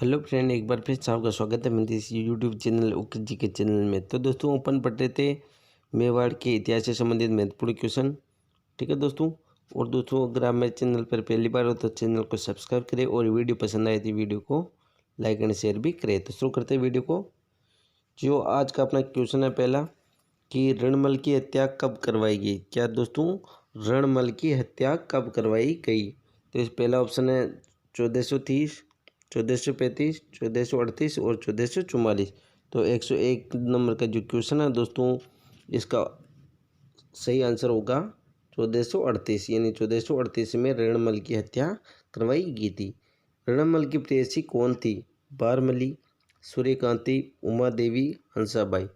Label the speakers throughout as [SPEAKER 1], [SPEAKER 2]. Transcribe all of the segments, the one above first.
[SPEAKER 1] Hello friend, एक बार फिर से आपका स्वागत है मेरे इस यूट्यूब चैनल ओके जी के चैनल में। तो दोस्तों अपन पढ़ रहे थे मेवाड़ के इतिहास से संबंधित महत्वपूर्ण क्वेश्चन। ठीक है दोस्तों। और दोस्तों अगर आप मेरे चैनल पर पहली बार हो तो चैनल को सब्सक्राइब करें और वीडियो पसंद आए तो वीडियो को लाइक एंड शेयर भी करें। तो शुरू करते हैं वीडियो को। जो आज का अपना क्वेश्चन है पहला कि रणमल की हत्या कब करवाई गई। क्या दोस्तों, रणमल की हत्या कब करवाई गई। तो इस पहला ऑप्शन है 1430, 1435, 1438 और 1444। तो 101 नंबर का जो क्वेश्चन है दोस्तों, इसका सही आंसर होगा 1438। यानी 1438 में रणमल की हत्या करवाई गई थी। रणमल की प्रेयसी कौन थी। बारमली, सूर्यकांति, उमा देवी, हंसाबाई।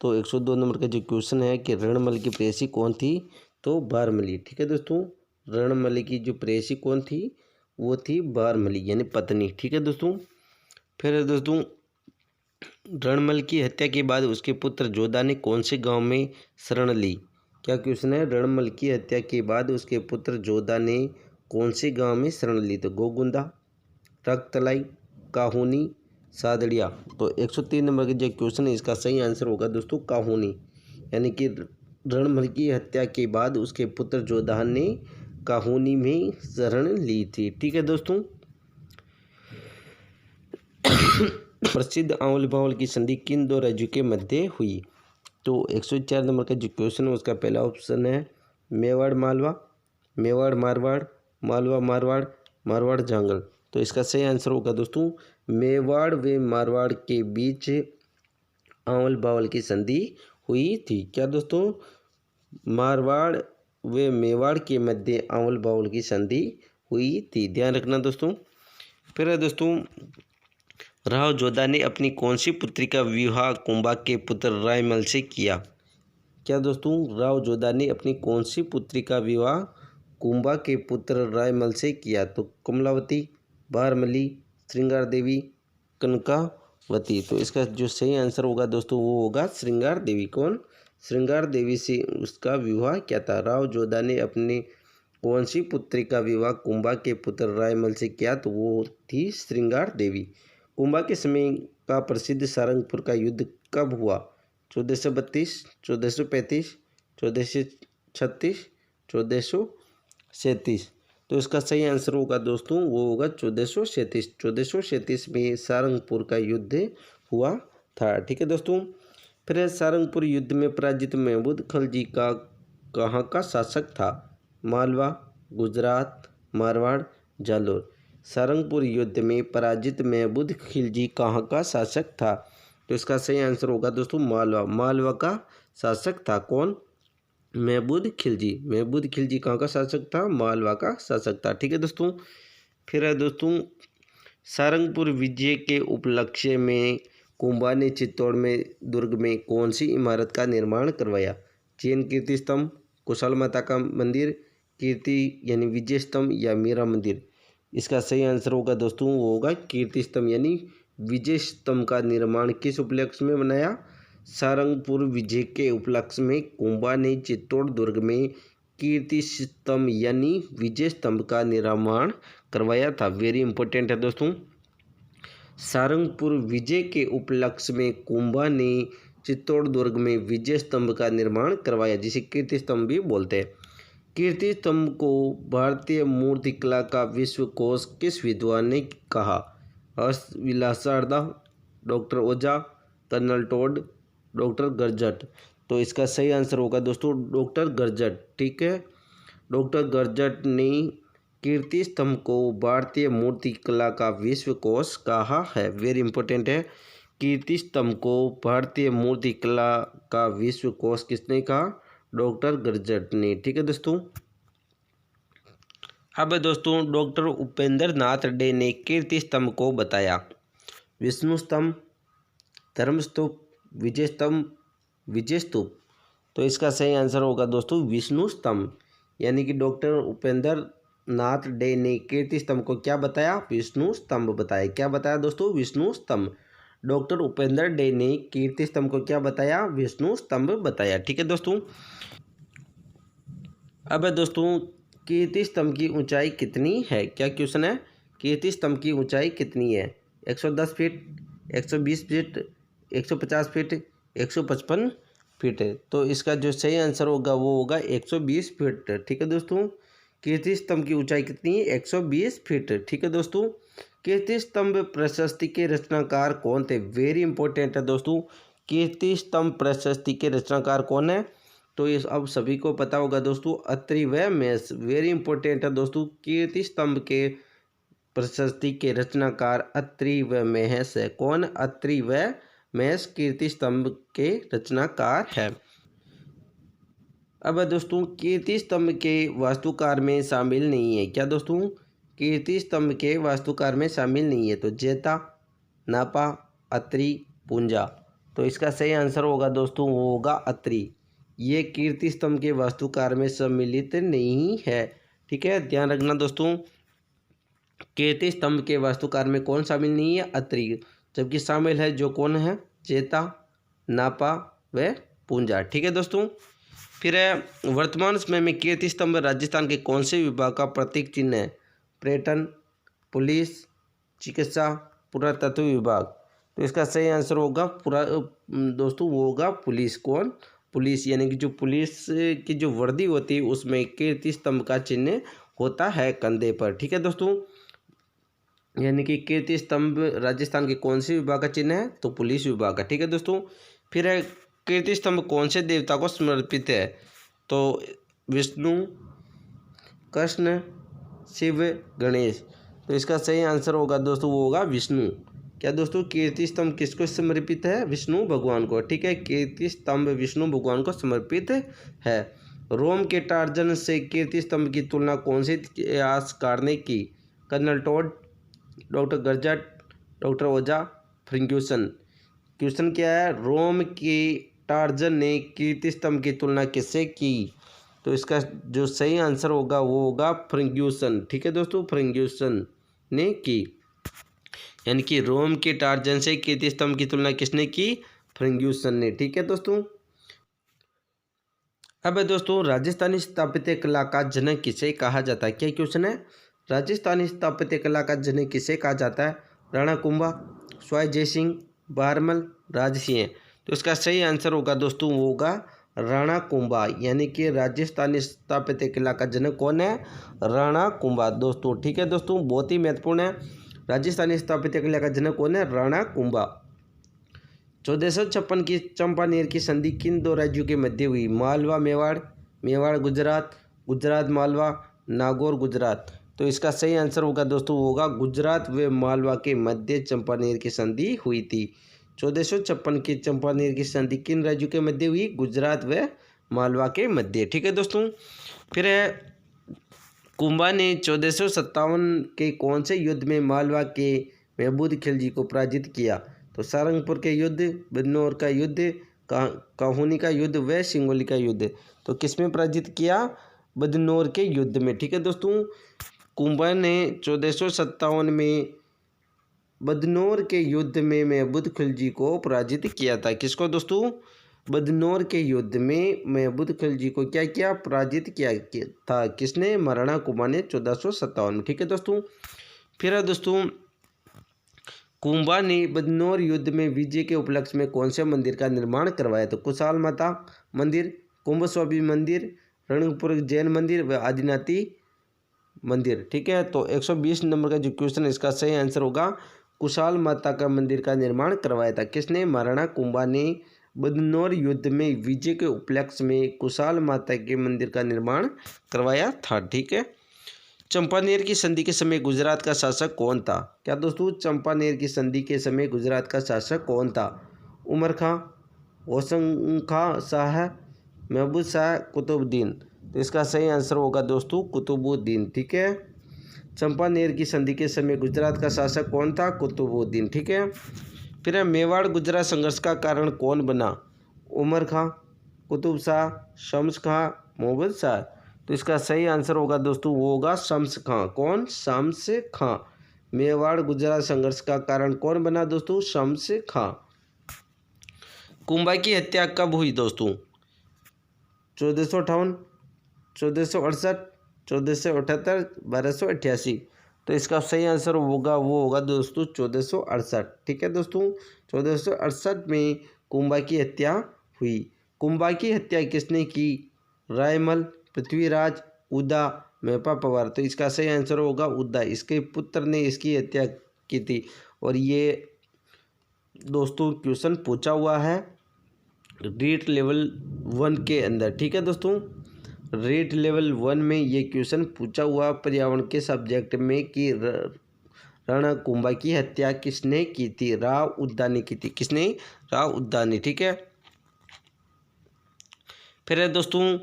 [SPEAKER 1] तो 102 नंबर का जो क्वेश्चन है कि रणमल की प्रेयसी कौन थी, तो बारमली। ठीक है दोस्तों, रणमल की जो प्रेयसी कौन थी वो थी बारमली यानी पत्नी। ठीक है दोस्तों। फिर दोस्तों, रणमल की हत्या के बाद उसके पुत्र जोधा ने कौन से गांव में शरण ली। क्या क्वेश्चन है, रणमल की हत्या के बाद उसके पुत्र जोधा ने कौन से गांव में शरण ली। तो गोगुंदा, रक्तलाई, काहुनी, सादड़िया। तो 103 नंबर का जो क्वेश्चन है इसका सही आंसर होगा दोस्तों काहुनी। यानी कि रणमल की हत्या के बाद उसके पुत्र जोधा ने काहुनी में शरण ली थी। ठीक है दोस्तों। प्रसिद्ध आंवल बावल की संधि किन दो राज्यों के मध्य हुई। तो 104 नंबर का जो क्वेश्चन है उसका पहला ऑप्शन है मेवाड़ मालवा, मेवाड़ मारवाड़, मालवा मारवाड़, मारवाड़ जांगल। तो इसका सही आंसर होगा दोस्तों मेवाड़ व मारवाड़ के बीच आंवल बावल की संधि हुई थी। क्या दोस्तों, मारवाड़ व मेवाड़ के मध्य आंवल बावल की संधि हुई थी, ध्यान रखना दोस्तों। फिर है दोस्तों, राव जोधा ने अपनी कौन सी पुत्री का विवाह कुंभा के पुत्र रायमल से किया। क्या दोस्तों, राव जोधा ने अपनी कौन सी पुत्री का विवाह कुंभा के पुत्र रायमल से किया। तो कमलावती, बारमली, श्रृंगार देवी, कनकावती। तो इसका जो सही आंसर होगा दोस्तों वो होगा श्रृंगार देवी। कौन, श्रृंगार देवी से उसका विवाह क्या था। राव जोधा ने अपनी कौन सी पुत्री का विवाह कुंभा के पुत्र रायमल से किया, तो वो थी श्रृंगार देवी। कुंभा के समय का प्रसिद्ध सारंगपुर का युद्ध कब हुआ। 1432, 1435, 1436, 1437। तो इसका सही आंसर होगा दोस्तों वो होगा 1437। 1437 में सारंगपुर का युद्ध हुआ था। ठीक है दोस्तों। फिर सारंगपुर युद्ध में पराजित महमूद खलजी का कहाँ का शासक था। मालवा, गुजरात, मारवाड़, जालोर। सारंगपुर युद्ध में पराजित महमूद खिलजी कहाँ का शासक था। तो इसका सही आंसर होगा दोस्तों मालवा। मालवा का शासक था कौन, महमूद खिलजी। महमूद खिलजी कहाँ का शासक था, मालवा का शासक था। ठीक है दोस्तों। फिर है दोस्तों, सारंगपुर विजय के उपलक्ष्य में कुंभा ने चित्तौड़ में दुर्ग में कौन सी इमारत का निर्माण करवाया। जैन कीर्ति स्तंभ, कुशल माता का मंदिर, कीर्ति यानी विजय स्तंभ या मीरा मंदिर। इसका सही आंसर होगा दोस्तों वो होगा कीर्ति स्तंभ यानी विजय स्तंभ का निर्माण किस उपलक्ष्य में बनाया। सारंगपुर विजय के उपलक्ष्य में कुंभा ने चित्तौड़ दुर्ग में कीर्ति स्तंभ यानी विजय स्तंभ का निर्माण करवाया था। वेरी इंपॉर्टेंट है दोस्तों। सारंगपुर विजय के उपलक्ष्य में कुंभा ने चित्तौड़ दुर्ग में विजय स्तंभ का निर्माण करवाया, जिसे कीर्ति स्तंभ भी बोलते हैं। कीर्ति स्तंभ को भारतीय मूर्तिकला का विश्वकोश किस विद्वान ने कहा। हर्षविलास सारदा, डॉक्टर ओझा, कर्नल टोड, डॉक्टर गरजट। तो इसका सही आंसर होगा दोस्तों डॉक्टर गरजट। ठीक है, डॉक्टर गरजट ने कीर्ति स्तंभ को भारतीय मूर्तिकला का विश्वकोश कहा है। वेरी इंपॉर्टेंट है। कीर्ति स्तंभ को भारतीय मूर्तिकला का विश्वकोश किसने कहा, डॉक्टर गरजट ने। ठीक है दोस्तों। अब दोस्तों, डॉक्टर उपेंद्र नाथ डे ने कीर्ति स्तंभ को बताया। विष्णु स्तंभ, धर्म स्तूप, विजय स्तंभ, विजय स्तूप। तो इसका सही आंसर होगा दोस्तों विष्णु स्तंभ। यानी कि डॉक्टर उपेंद्र नाथ डे ने कीर्ति स्तंभ को क्या बताया, विष्णु स्तंभ बताया। क्या बताया दोस्तों, विष्णु स्तंभ। डॉक्टर उपेंद्र डे ने कीर्ति स्तंभ को क्या बताया, विष्णु स्तंभ बताया। ठीक है दोस्तों। अब है दोस्तों, कीर्ति स्तंभ की ऊंचाई कितनी है। क्या क्वेश्चन है, कीर्ति स्तंभ की ऊंचाई कितनी है। 110 फीट, 120 फीट, 150 फीट, 155 फीट है। तो इसका जो सही आंसर होगा वो होगा 120 फीट। ठीक है दोस्तों। कीर्ति स्तंभ की ऊंचाई कितनी है? 120 फीट। ठीक है दोस्तों। कीर्ति स्तंभ प्रशस्ति के रचनाकार कौन थे? वेरी इंपॉर्टेंट है दोस्तों। कीर्ति स्तंभ प्रशस्ति के रचनाकार कौन है? तो ये अब सभी को पता होगा दोस्तों, अत्रि व मेष। वेरी इंपॉर्टेंट है दोस्तों। कीर्ति स्तंभ के प्रशस्ति के रचनाकार अत्रि व मेष है। कौन? अत्रि व मेष कीर्ति स्तंभ के रचनाकार है। अब दोस्तों कीर्ति स्तंभ के वास्तुकार में शामिल नहीं है। क्या दोस्तों? कीर्ति स्तंभ के वास्तुकार में शामिल नहीं है। तो जेता, नापा, अत्रि, पुंजा। तो इसका सही आंसर होगा दोस्तों वो होगा अत्रि। ये कीर्ति स्तंभ के वास्तुकार में सम्मिलित नहीं है। ठीक है, ध्यान रखना दोस्तों। कीर्ति स्तंभ के वास्तुकार में कौन शामिल नहीं है? अत्रि। जबकि शामिल है जो कौन है? जेता, नापा व पुंजा। ठीक है दोस्तों। फिर है वर्तमान समय में कीर्ति स्तंभ राजस्थान के कौन से विभाग का प्रतीक चिन्ह है? पर्यटन, पुलिस, चिकित्सा, पुरातत्व विभाग। तो इसका सही आंसर होगा दोस्तों वो होगा पुलिस। कौन? पुलिस। यानी कि जो पुलिस की जो वर्दी होती है उसमें कीर्ति स्तंभ का चिन्ह होता है कंधे पर। ठीक है दोस्तों। यानी कि कीर्ति स्तंभ राजस्थान के कौन से विभाग का चिन्ह है? तो पुलिस विभाग का। ठीक है दोस्तों। फिर है कीर्ति स्तंभ कौन से देवता को समर्पित है? तो विष्णु, कृष्ण, शिव, गणेश। तो इसका सही आंसर होगा दोस्तों वो होगा विष्णु। क्या दोस्तों? कीर्ति स्तंभ किसको समर्पित है? विष्णु भगवान को। ठीक है, कीर्ति स्तंभ विष्णु भगवान को समर्पित है। रोम के टार्जन से कीर्ति स्तंभ की तुलना कौन से इतिहासकार ने की? कर्नल टॉड, डॉक्टर गर्जट, डॉक्टर ओजा, फर्ग्यूसन। क्वेश्चन क्या है? रोम के टार्जन ने कीर्ति स्तंभ की तुलना किससे की? तो इसका जो सही आंसर होगा वो होगा फर्ग्यूसन। ठीक है दोस्तों, फर्ग्यूसन ने की। यानी कि रोम के टार्जन से कीर्ति स्तंभ की तुलना किसने की? फर्ग्यूसन ने। ठीक है दोस्तों। अब दोस्तों राजस्थानी स्थापत्य कला का जनक किसे कहा जाता है? क्या क्वेश्चन है? राजस्थानी स्थापत्य कला का जनक किसे कहा जाता है? राणा कुंभा, स्वाई जय सिंह, बहारमल, राजसिंह। तो इसका सही आंसर होगा दोस्तों वो होगा राणा कुंभा। यानी कि राजस्थानी स्थापत्य कला का जनक कौन है? राणा कुंभा दोस्तों। ठीक है दोस्तों, बहुत ही महत्वपूर्ण है। राजस्थानी स्थापत्य कला का जनक कौन है? राणा कुंभा। 1456 की चंपानेर की संधि किन दो राज्यों के मध्य हुई? मालवा मेवाड़, मेवाड़ गुजरात, गुजरात मालवा, नागौर गुजरात। तो इसका सही आंसर होगा दोस्तों वो होगा गुजरात व मालवा के मध्य चंपानेर की संधि हुई थी। 1456 की चंपानेर की संधि किन राज्यों के मध्य हुई? गुजरात व मालवा के मध्य। ठीक है दोस्तों। फिर है कुंभा ने 1457 के कौन से युद्ध में मालवा के महमूद खिलजी को पराजित किया? तो सारंगपुर के युद्ध, बिजनौर का युद्ध, काहुनी का युद्ध व सिंगोली का युद्ध। तो किस में पराजित किया? बिजनौर के युद्ध में। ठीक है दोस्तों। कुंभा ने 1457 में बिजनौर के युद्ध में महमूद खिलजी को पराजित किया था। किसको दोस्तों? बिजनौर के युद्ध में महमूद खिलजी को क्या किया? पराजित किया था। किसने? महाराणा कुंभा ने 1457 में। ठीक है दोस्तों। फिर है दोस्तों कुंभा ने बिजनौर युद्ध में विजय के उपलक्ष्य में कौन से मंदिर का निर्माण करवाया? तो कुशाल माता मंदिर, कुंभस्वामी मंदिर, रणकपुर जैन मंदिर व आदिनाथी मंदिर। ठीक है, तो 120 नंबर का जो क्वेश्चन है इसका सही आंसर होगा कुशाल माता का मंदिर का निर्माण करवाया था। किसने? महाराणा कुंभा ने बिजनौर युद्ध में विजय के उपलक्ष्य में कुशाल माता के मंदिर का निर्माण करवाया था। ठीक है। चंपानेर की संधि के समय गुजरात का शासक कौन था? क्या दोस्तों? चंपानेर की संधि के समय गुजरात का शासक कौन था? उमर खां, होशंग खां शाह, महमूद शाह, कुतुबुद्दीन। तो इसका सही आंसर होगा दोस्तों कुतुबुद्दीन। ठीक है। चंपानेर की संधि के समय गुजरात का शासक कौन था? कुतुबुद्दीन। ठीक है। फिर मेवाड़ गुजरात संघर्ष का कारण कौन बना? उमर खां, कुतुब शाह, शम्स खां, मोहम्मद शाह। तो इसका सही आंसर होगा दोस्तों वो होगा शम्स खां। कौन? शम्स खां। मेवाड़ गुजरात संघर्ष का कारण कौन बना दोस्तों? शम्स खां। कुंभा की हत्या कब हुई दोस्तों? 1458, 1468, 1478, 1288। तो इसका सही आंसर होगा वो होगा दोस्तों 1468। ठीक है दोस्तों, 1468 में कुंभा की हत्या हुई। कुंभा की हत्या किसने की? रायमल, पृथ्वीराज, उदा, मेपा पवार। तो इसका सही आंसर होगा उदा। इसके पुत्र ने इसकी हत्या की थी। और ये दोस्तों क्वेश्चन पूछा हुआ है रीट लेवल 1 के अंदर। ठीक है दोस्तों, रीट लेवल 1 में ये क्वेश्चन पूछा हुआ पर्यावरण के सब्जेक्ट में कि रणकुंभा की हत्या किसने की थी? राव उद्दा ने की थी। किसने? राव उद्दा ने। ठीक है, फिर है दोस्तों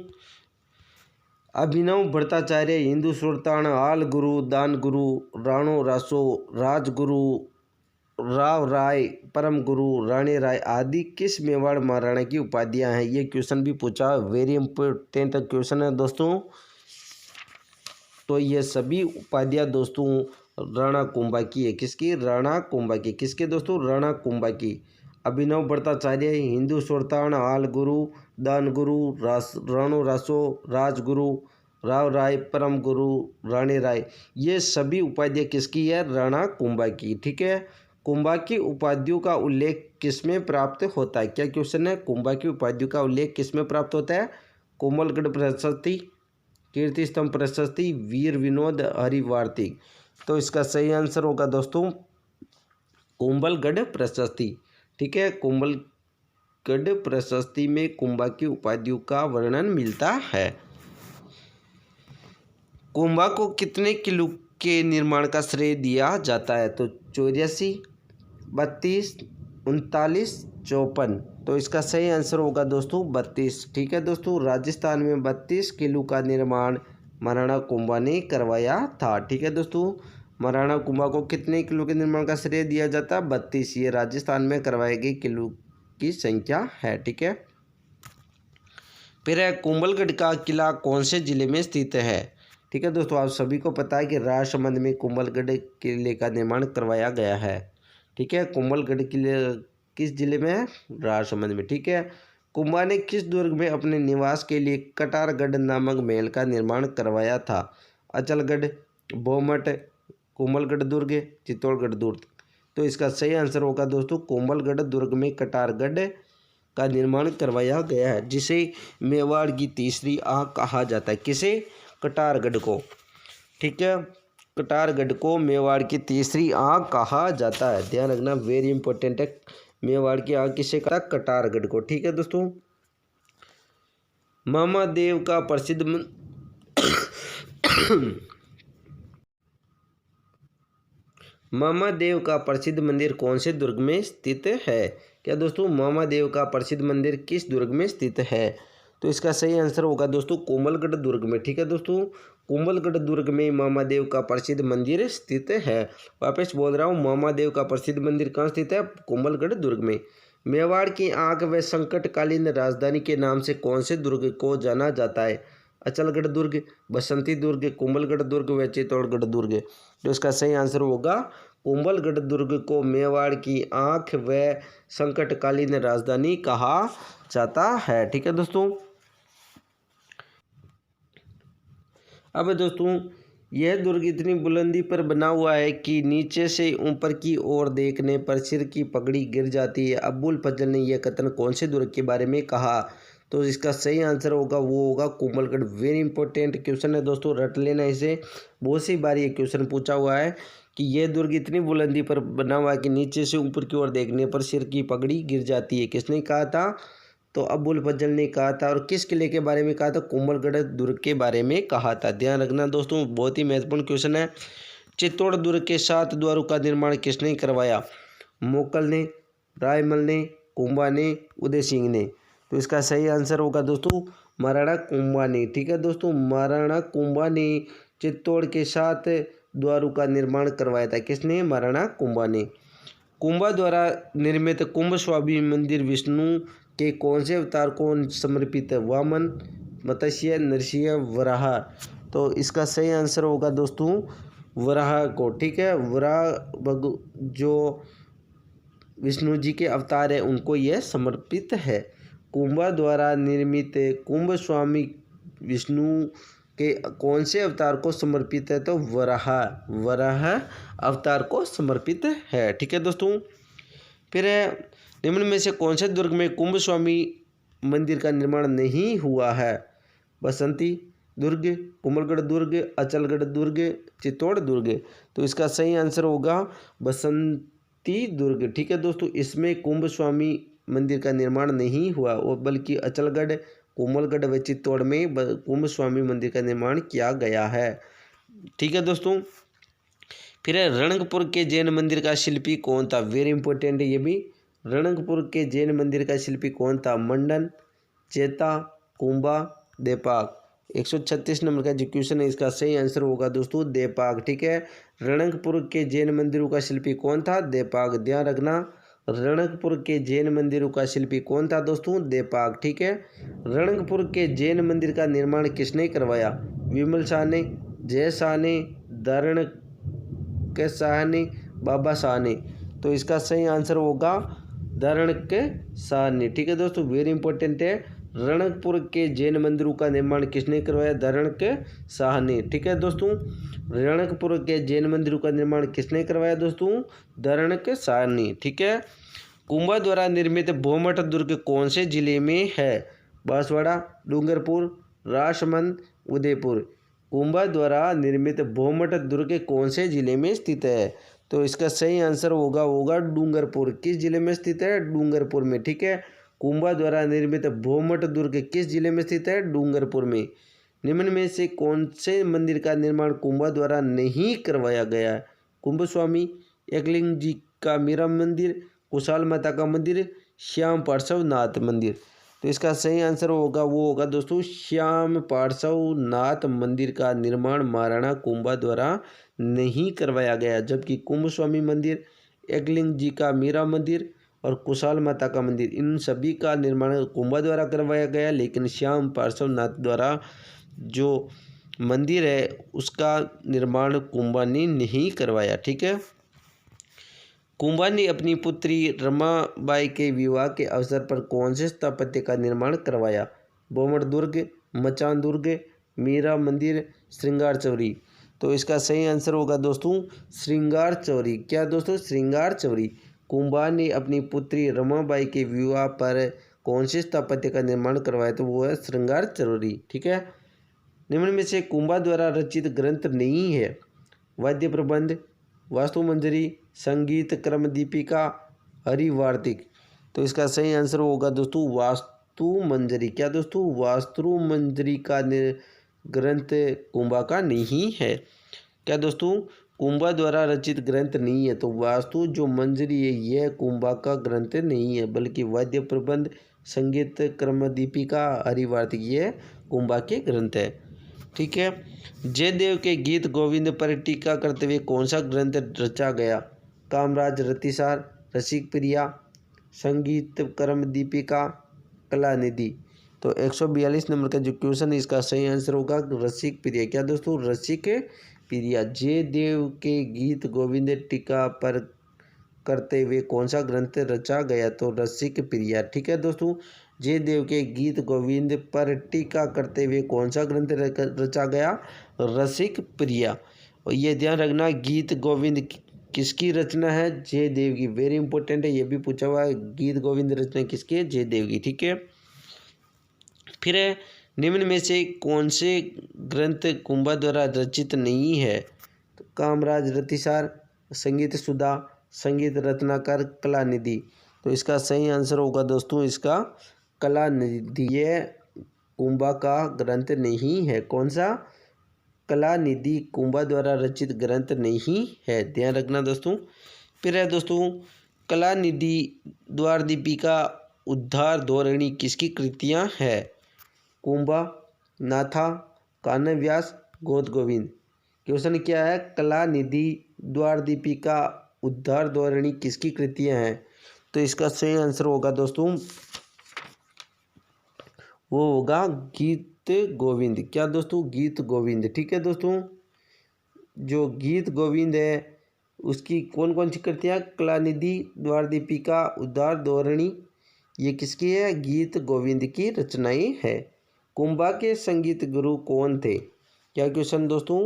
[SPEAKER 1] अभिनव भट्टाचार्य, हिंदू सुल्तान, आल गुरु, दान गुरु, राणो रासो, राजगुरु, राव राय, परम गुरु, रानी राय आदि किस मेवाड़ महाराणा की उपाधियां हैं? ये क्वेश्चन भी पूछा, वेरी इंपॉर्टेंट क्वेश्चन है दोस्तों। तो ये सभी उपाधियां दोस्तों राणा कुंभा की है। किसकी? राणा कुंभा की। किसके दोस्तों? राणा कुंभा की। अभिनव भट्टाचार्य, हिंदू सुल्तान, आल गुरु, दान गुरु, राणो रासो, राजगुरु, राव राय, परम गुरु, रानी राय, ये सभी उपाधियां किसकी है? राणा कुंभा की। ठीक है, कुंभा की उपाधियों का उल्लेख किसमें प्राप्त होता है? क्या क्वेश्चन है? कुंभा की उपाधियों का उल्लेख किसमें प्राप्त होता है? कोमलगढ़ प्रशस्ति, कीर्ति स्तंभ प्रशस्ति, वीर विनोद, हरिवार्तिक। तो इसका सही आंसर होगा दोस्तों कोमलगढ़ प्रशस्ति। ठीक है, कोमलगढ़ प्रशस्ति में कुंभा की उपाधियों का वर्णन मिलता है। कुंभा को कितने किलो के निर्माण का श्रेय दिया जाता है? तो 84, 32, 39, 54। तो इसका सही आंसर होगा दोस्तों 32। ठीक है दोस्तों, राजस्थान में 32 किलो का निर्माण महाराणा कुंभा ने करवाया था। ठीक है दोस्तों, महाराणा कुंभा को कितने किलो के निर्माण का श्रेय दिया जाता है? 32। ये राजस्थान में करवाए गए किलो की संख्या है। ठीक है, फिर है कुंभलगढ़ का किला कौन से जिले में स्थित है? ठीक है दोस्तों, आप सभी को पता है कि राजसमंद में कुंभलगढ़ किले का निर्माण करवाया गया है। ठीक है, कुंभलगढ़ किले किस जिले में है? राजसमंद में। ठीक है, कुंभा ने किस दुर्ग में अपने निवास के लिए कटारगढ़ नामक महल का निर्माण करवाया था? अचलगढ़, बोमट, कुंभलगढ़ दुर्ग, चित्तौड़गढ़ दुर्ग। तो इसका सही आंसर होगा दोस्तों कुंभलगढ़ दुर्ग में कटारगढ़ का निर्माण करवाया गया है, जिसे मेवाड़ की तीसरी आंख कहा जाता है। किसे? कटारगढ़ को। ठीक है, कटारगढ़ को मेवाड़ की तीसरी आंख कहा जाता है। ध्यान रखना, वेरी इंपॉर्टेंट है। मेवाड़ की आंख किसे कहा? कटारगढ़ को। ठीक है दोस्तों, महादेव का प्रसिद्ध महादेव का प्रसिद्ध मंदिर कौन से दुर्ग में स्थित है? क्या दोस्तों महादेव का प्रसिद्ध मंदिर किस दुर्ग में स्थित है? तो इसका सही आंसर होगा दोस्तों कोमलगढ़ दुर्ग में। ठीक है दोस्तों, कोमलगढ़ दुर्ग में महादेव का प्रसिद्ध मंदिर स्थित है। वापस बोल रहा हूँ, महादेव का प्रसिद्ध मंदिर कहाँ स्थित है? कोमलगढ़ दुर्ग में। मेवाड़ की आंख व संकटकालीन राजधानी के नाम से कौन से दुर्ग को जाना जाता है? अचलगढ़ दुर्ग, बसंती दुर्ग, कोमलगढ़ दुर्ग व चित्तौड़गढ़ दुर्ग। तो इसका सही आंसर होगा कोमलगढ़ दुर्ग को मेवाड़ की आंख व संकटकालीन राजधानी कहा जाता है। ठीक है दोस्तों, अब दोस्तों यह दुर्ग इतनी बुलंदी पर बना हुआ है कि नीचे से ऊपर की ओर देखने पर सिर की पगड़ी गिर जाती है। अबुल फजल ने यह कथन कौन से दुर्ग के बारे में कहा? तो इसका सही आंसर होगा वो होगा कोमलगढ़। वेरी इंपॉर्टेंट क्वेश्चन है दोस्तों, रट लेना इसे। बहुत सी बार ये क्वेश्चन पूछा हुआ है कि यह दुर्ग इतनी बुलंदी पर बना हुआ है कि नीचे से ऊपर की ओर देखने पर सिर की पगड़ी गिर जाती है। किसने कहा था? तो अबुल फजल ने कहा था। और किस किले के बारे में कहा था? कोमलगढ़ दुर्ग के बारे में कहा था। ध्यान रखना दोस्तों, बहुत ही महत्वपूर्ण क्वेश्चन है। चित्तौड़ दुर्ग के 7 द्वारों का निर्माण किसने करवाया? मोकल ने, रायमल ने, कुंभा ने, उदय सिंह ने। तो इसका सही आंसर होगा दोस्तों महाराणा कुंभा ने। ठीक है दोस्तों, महाराणा कुंभा ने चित्तौड़ के 7 द्वारों का निर्माण करवाया था। किसने? महाराणा कुंभा ने। कुंभा द्वारा निर्मित कुंभ स्वामी मंदिर विष्णु के कौन से अवतार को समर्पित है? वामन, मत्स्य, नरसिंह, वराह। तो इसका सही आंसर होगा दोस्तों वराह को। ठीक है, वराह जो विष्णु जी के अवतार है उनको यह समर्पित है। कुंभा द्वारा निर्मित कुंभ स्वामी विष्णु के कौन से अवतार को समर्पित है? तो वराह वराह अवतार को समर्पित है। ठीक है दोस्तों। फिर निम्न में से कौन से दुर्ग में कुंभ स्वामी मंदिर का निर्माण नहीं हुआ है? बसंती दुर्ग, कुंभलगढ़ दुर्ग, अचलगढ़ दुर्ग, चित्तौड़ दुर्ग। तो इसका सही आंसर होगा बसंती दुर्ग। ठीक है दोस्तों, इसमें कुंभ स्वामी मंदिर का निर्माण नहीं हुआ और बल्कि अचलगढ़, कोमलगढ़ व चित्तौड़ में कुंभ स्वामी मंदिर का निर्माण किया गया है। ठीक है दोस्तों। फिर रणकपुर के जैन मंदिर का शिल्पी कौन था? वेरी इंपॉर्टेंट है ये भी। रणकपुर के जैन मंदिर का शिल्पी कौन था? मंडन, चेता, कुंभा, देपाक। 136 नंबर का जो क्वेश्चन है इसका सही आंसर होगा दोस्तों देपाक। ठीक है। रणकपुर के जैन मंदिरों का शिल्पी कौन था? देपाक। ध्यान रखना, रणकपुर के जैन मंदिरों का शिल्पी कौन था दोस्तों? देपाक। ठीक है। रणकपुर के जैन मंदिर का निर्माण किसने करवाया? विमल शाह ने, जय शाह ने, दारण के शाह ने, बाबा शाह ने। तो इसका सही आंसर होगा दारण के शाह ने। ठीक है दोस्तों, वेरी इंपॉर्टेंट है। रणकपुर के जैन मंदिरों का निर्माण किसने करवाया? दारण के शाह ने। ठीक है दोस्तों, रणकपुर के जैन मंदिरों का निर्माण किसने करवाया दोस्तों? दारण के शाह ने। ठीक है। कुंभा द्वारा निर्मित भोमठ दुर्ग कौन से जिले में है? बांसवाड़ा, डूंगरपुर, राजसमंद, उदयपुर। कुंभा द्वारा निर्मित भोमठ दुर्ग कौन से जिले में स्थित है? तो इसका सही आंसर होगा डूंगरपुर। किस जिले में स्थित है? डूंगरपुर में। ठीक है। कुंभा द्वारा निर्मित भोमठ दुर्ग किस जिले में स्थित है? डूंगरपुर में। निम्न में से कौन से मंदिर का निर्माण कुंभा द्वारा नहीं करवाया गया है? कुंभ स्वामी, एकलिंग जी का मीरा मंदिर, कुशाल माता का मंदिर, श्याम पार्श्वनाथ मंदिर। तो इसका सही आंसर होगा दोस्तों श्याम पार्श्वनाथ मंदिर का निर्माण महाराणा कुंभा द्वारा नहीं करवाया गया, जबकि कुंभ स्वामी मंदिर, एकलिंग जी का मीरा मंदिर और कुशाल माता का मंदिर इन सभी का निर्माण कुंभा द्वारा करवाया गया, लेकिन श्याम पार्श्वनाथ द्वारा जो मंदिर है उसका निर्माण कुंभा ने नहीं करवाया। ठीक है। कुंभा ने अपनी पुत्री रमाबाई के विवाह के अवसर पर कौन से स्थापत्य का निर्माण करवाया? बोमड़ दुर्ग, मचान दुर्ग, मीरा मंदिर, श्रृंगार चौरी। तो इसका सही आंसर होगा दोस्तों श्रृंगार चौरी। क्या दोस्तों? श्रृंगार चौरी। कुंभा ने अपनी पुत्री रमाबाई के विवाह पर कौन से स्थापत्य का निर्माण करवाया? तो वो है श्रृंगार चौरी। ठीक है। निम्न में से कुंभा द्वारा रचित ग्रंथ नहीं है? वाद्य प्रबंध, वास्तु मंजरी, संगीत क्रम दीपिका, हरिवार्तिक। तो इसका सही आंसर होगा दोस्तों वास्तु मंजरी। क्या दोस्तों? वास्तु मंजरी का ग्रंथ कुंभा का नहीं है। क्या दोस्तों? कुंभा द्वारा रचित ग्रंथ नहीं है, तो वास्तु जो मंजरी है यह कुंभा का ग्रंथ नहीं है, बल्कि वाद्य प्रबंध, संगीत क्रम दीपिका, हरिवार्तिक ये कुंभा के ग्रंथ है। ठीक है। जयदेव के गीत गोविंद पर टीका करते हुए कौन सा ग्रंथ रचा गया? कामराज रतिसार, रसिक प्रिया, संगीत क्रम दीपिका, कला निधि। तो 142 नंबर का जो क्वेश्चन है इसका सही आंसर होगा रसिक प्रिया। क्या दोस्तों? रसिक प्रिया। जयदेव के गीत गोविंद टीका पर करते हुए कौन सा ग्रंथ रचा गया? तो रसिक प्रिया। ठीक है दोस्तों, जयदेव के गीत गोविंद पर टीका करते हुए कौन सा ग्रंथ रचा गया? रसिक प्रिया। और ये ध्यान रखना गीत गोविंद किसकी रचना है? जयदेव की। वेरी इंपॉर्टेंट है, ये भी पूछा हुआ है। गीत गोविंद रचना किसकी है? जयदेव की। ठीक है। फिर निम्न में से कौन से ग्रंथ कुंभा द्वारा रचित नहीं है? तो कामराज रतिसार, संगीत सुधा, संगीत रत्नाकर, कला निधि। तो इसका सही आंसर होगा दोस्तों इसका कला निधि। ये कुंभा का ग्रंथ नहीं है। कौन सा? कला निधि कुंभा द्वारा रचित ग्रंथ नहीं है, ध्यान रखना दोस्तों। फिर है दोस्तों कला निधि, द्वार दीपिका, उद्धार धोरणी किसकी कृतियाँ है? कुंभा, नाथा, कान्ह व्यास, गोद गोविंद। क्वेश्चन क्या है? कला निधि, द्वार दीपिका, उद्धार धोरणी किसकी कृतियाँ हैं? तो इसका सही आंसर होगा दोस्तों वो होगा गीत गोविंद। क्या दोस्तों? गीत गोविंद। ठीक है दोस्तों, जो गीत गोविंद है उसकी कौन कौन सी कृतियाँ? कला निधि, द्वार दीपिका, उद्धार धोरणी ये किसकी है? गीत गोविंद की रचनाएं है। कुंभा के संगीत गुरु कौन थे? क्या क्वेश्चन दोस्तों,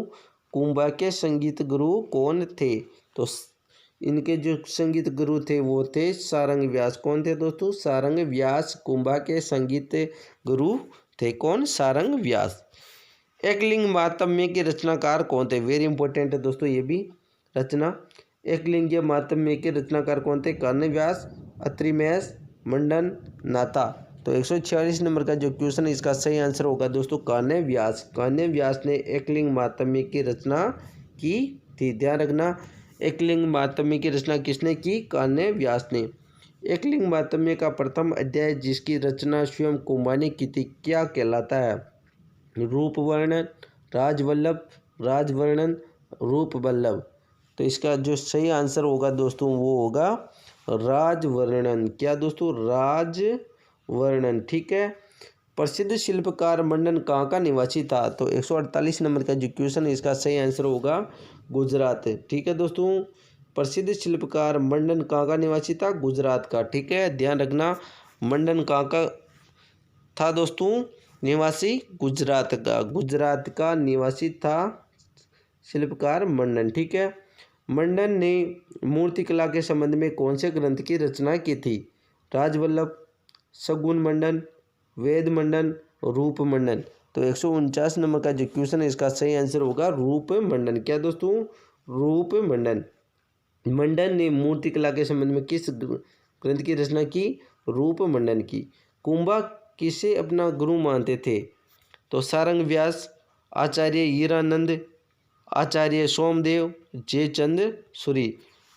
[SPEAKER 1] कुंभा के संगीत गुरु कौन थे? तो इनके जो संगीत गुरु थे वो थे सारंग व्यास। कौन थे दोस्तों? सारंग व्यास कुंभा के संगीत गुरु थे। कौन? सारंग व्यास। एकलिंग मातम्य के रचनाकार कौन थे? वेरी इंपॉर्टेंट है दोस्तों ये भी रचना। एकलिंग मातम्य के रचनाकार कौन थे? कर्ण व्यास, अत्रिमैस, मंडन, नाथा। तो 146 नंबर का जो क्वेश्चन है इसका सही आंसर होगा दोस्तों कर्ण व्यास। कर्ण व्यास ने एकलिंग मातम्य की रचना की थी। ध्यान रखना, एकलिंग मातम्य की रचना किसने की? कर्ण व्यास ने। एकलिंग मातम्य का प्रथम अध्याय जिसकी रचना स्वयं कुंभा ने की थी क्या कहलाता है? रूप वर्णन, राजवल्लभ, राजवर्णन, रूप वल्लभ। तो इसका जो सही आंसर होगा दोस्तों वो होगा राजवर्णन। क्या दोस्तों? राजवर्णन। ठीक है। प्रसिद्ध शिल्पकार मंडन कहाँ का निवासी था? तो 148 नंबर का जो क्वेश्चन है इसका सही आंसर होगा गुजरात। ठीक है दोस्तों, प्रसिद्ध शिल्पकार मंडन कहाँ का निवासी था? गुजरात का। ठीक है, ध्यान रखना, मंडन कहाँ का था दोस्तों? निवासी गुजरात का। गुजरात का निवासी था शिल्पकार मंडन। ठीक है। मंडन ने मूर्तिकला के संबंध में कौन से ग्रंथ की रचना की थी? राजवल्लभ, सगुन मंडन, वेद मंडन, रूप मंडन। तो 149 नंबर का जो क्वेश्चन है इसका सही आंसर होगा रूप मंडन। क्या दोस्तों? रूप मंडन। मंडन ने मूर्तिकला के संबंध में किस ग्रंथ की रचना की? रूप मंडन की। कुंभा किसे अपना गुरु मानते थे? तो सारंग व्यास, आचार्य हीरानंद, आचार्य सोमदेव, जयचंद्र सूरी।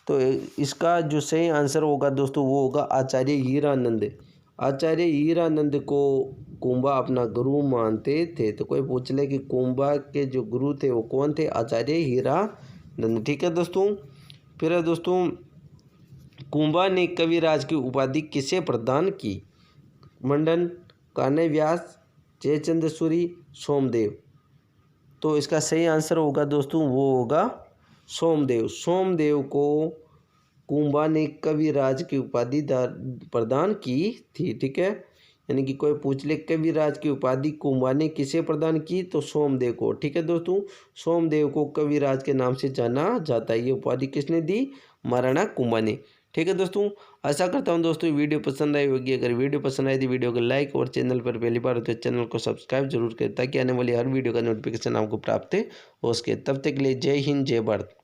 [SPEAKER 1] तो इसका जो सही आंसर होगा दोस्तों वो होगा आचार्य हीरानंद। आचार्य हीरानंद को कुंभा अपना गुरु मानते थे। तो कोई पूछ ले कि कुंभा के जो गुरु थे वो कौन थे? आचार्य हीरानंद। ठीक है दोस्तों। फिर है दोस्तों, कुंभा ने कविराज की उपाधि किसे प्रदान की? मंडन, कर्ण व्यास, जयचंद्र सूरी, सोमदेव। तो इसका सही आंसर होगा दोस्तों वो होगा सोमदेव। सोमदेव को कुंभा ने कविराज की उपाधि प्रदान की थी। ठीक है, यानी कि कोई पूछ ले कविराज की उपाधि कुंभा ने किसे प्रदान की? तो सोमदेव को। ठीक है दोस्तों, सोमदेव को कविराज के नाम से जाना जाता है। ये उपाधि किसने दी? महाराणा कुंभा ने। ठीक है दोस्तों, आशा करता हूँ दोस्तों वीडियो पसंद आई होगी। अगर वीडियो पसंद आई तो वीडियो को लाइक और चैनल पर पहली बार हो तो चैनल को सब्सक्राइब जरूर करें ताकि आने वाली हर वीडियो का नोटिफिकेशन आपको प्राप्त हो सके। तब तक के लिए जय हिंद, जय भारत।